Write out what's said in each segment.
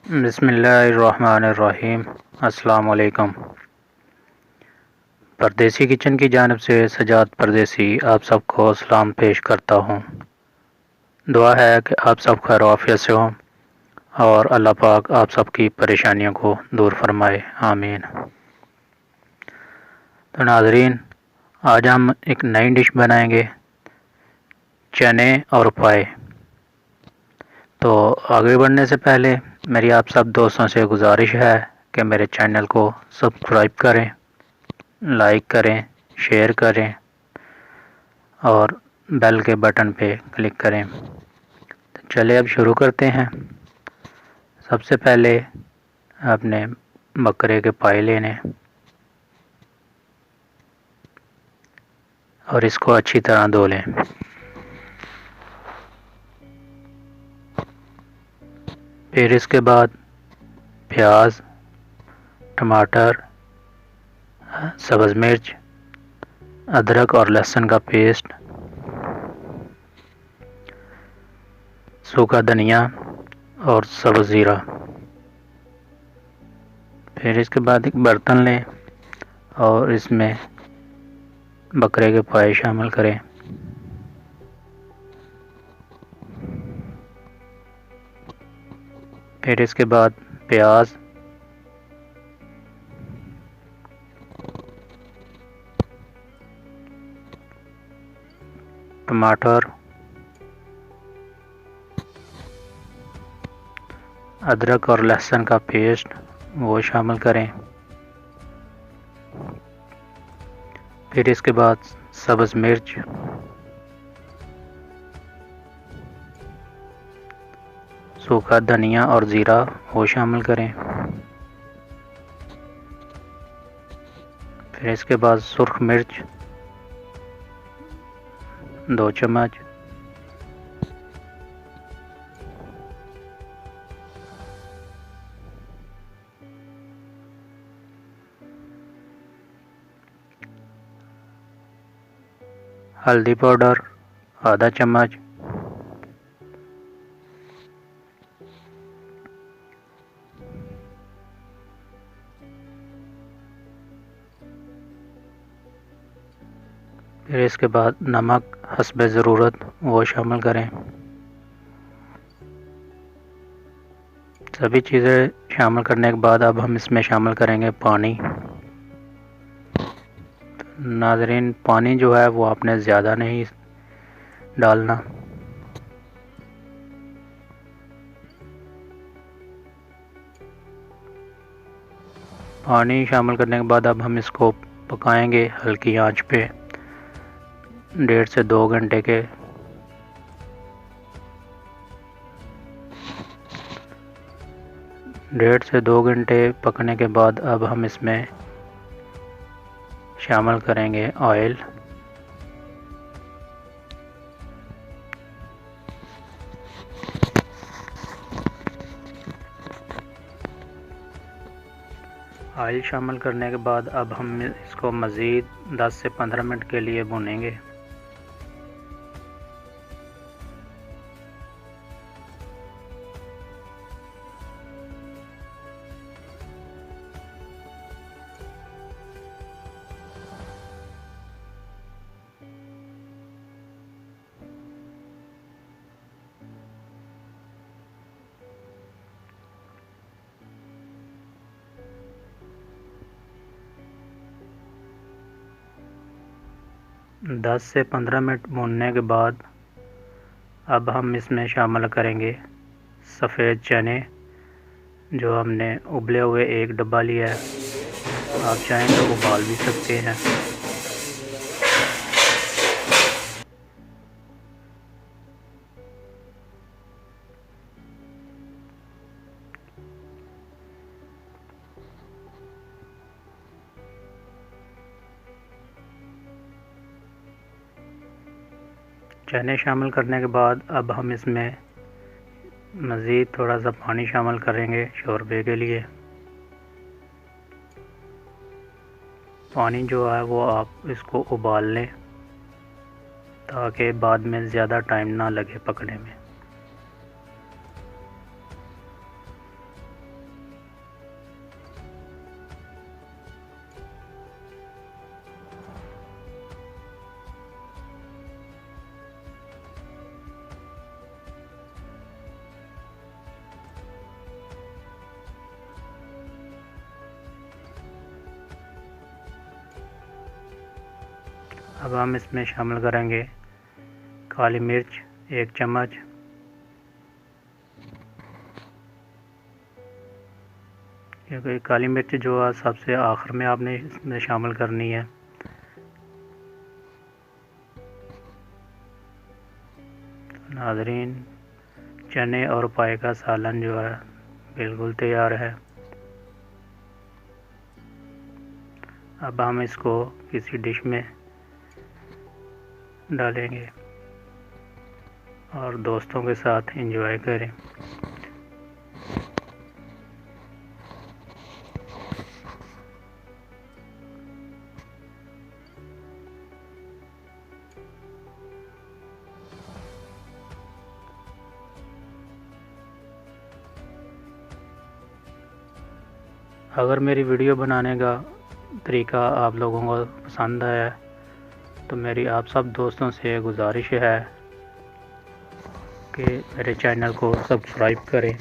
बिस्मिल्लाहिर्रहमानिर्रहीम। अस्सलाम वालेकुम। परदेसी किचन की जानिब से सजाद परदेसी आप सबको सलाम पेश करता हूँ। दुआ है कि आप सब खैर आफियत से हों और अल्लाह पाक आप सबकी परेशानियों को दूर फरमाए, आमीन। तो नाज़रीन, आज हम एक नई डिश बनाएंगे, चने और पाए। तो आगे बढ़ने से पहले मेरी आप सब दोस्तों से गुजारिश है कि मेरे चैनल को सब्सक्राइब करें, लाइक करें, शेयर करें और बेल के बटन पे क्लिक करें। तो चलिए अब शुरू करते हैं। सबसे पहले आपने बकरे के पाए लेने और इसको अच्छी तरह धो लें। फिर इसके बाद प्याज, टमाटर, सब्ज़ मिर्च, अदरक और लहसुन का पेस्ट, सूखा धनिया और सब्ज़ ज़ीरा। फिर इसके बाद एक बर्तन लें और इसमें बकरे के पाए शामिल करें। फिर इसके बाद प्याज, टमाटर, अदरक और लहसुन का पेस्ट वो शामिल करें। फिर इसके बाद सब्ज़ मिर्च, सूखा धनिया और ज़ीरा वो शामिल करें। फिर इसके बाद सुर्ख मिर्च 2 चम्मच, हल्दी पाउडर आधा चम्मच, फिर इसके बाद नमक हस्बे ज़रूरत वो शामिल करें। सभी चीज़ें शामिल करने के बाद अब हम इसमें शामिल करेंगे पानी। नाज़रीन, पानी जो है वो आपने ज़्यादा नहीं डालना। पानी शामिल करने के बाद अब हम इसको पकाएंगे हल्की आंच पे 1.5 से 2 घंटे के। डेढ़ से 2 घंटे पकने के बाद अब हम इसमें शामिल करेंगे ऑयल। ऑयल शामिल करने के बाद अब हम इसको मज़ीद 10 से 15 मिनट के लिए भूनेंगे। दस से 15 मिनट भूनने के बाद अब हम इसमें शामिल करेंगे सफ़ेद चने, जो हमने उबले हुए एक डब्बा लिया है। आप चाहें तो उबाल भी सकते हैं। चने शामिल करने के बाद अब हम इसमें मज़ीद थोड़ा सा पानी शामिल करेंगे शोरबे के लिए। पानी जो है वो आप इसको उबाल लें ताकि बाद में ज़्यादा टाइम ना लगे पकने में। अब हम इसमें शामिल करेंगे काली मिर्च 1 चम्मच, क्योंकि काली मिर्च जो है सबसे आखिर में आपने इसमें शामिल करनी है। नाज़रीन, चने और पाए का सालन जो है बिल्कुल तैयार है। अब हम इसको किसी डिश में डालेंगे और दोस्तों के साथ एंजॉय करें। अगर मेरी वीडियो बनाने का तरीका आप लोगों को पसंद आया तो मेरी आप सब दोस्तों से गुजारिश है कि मेरे चैनल को सब्सक्राइब करें,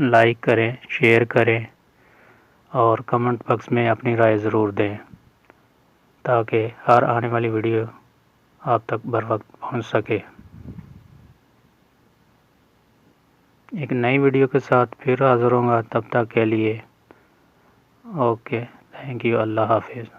लाइक करें, शेयर करें और कमेंट बॉक्स में अपनी राय ज़रूर दें, ताकि हर आने वाली वीडियो आप तक बर वक्त पहुँच सके। एक नई वीडियो के साथ फिर हाज़िर होऊंगा, तब तक के लिए ओके, थैंक यू, अल्लाह हाफिज़।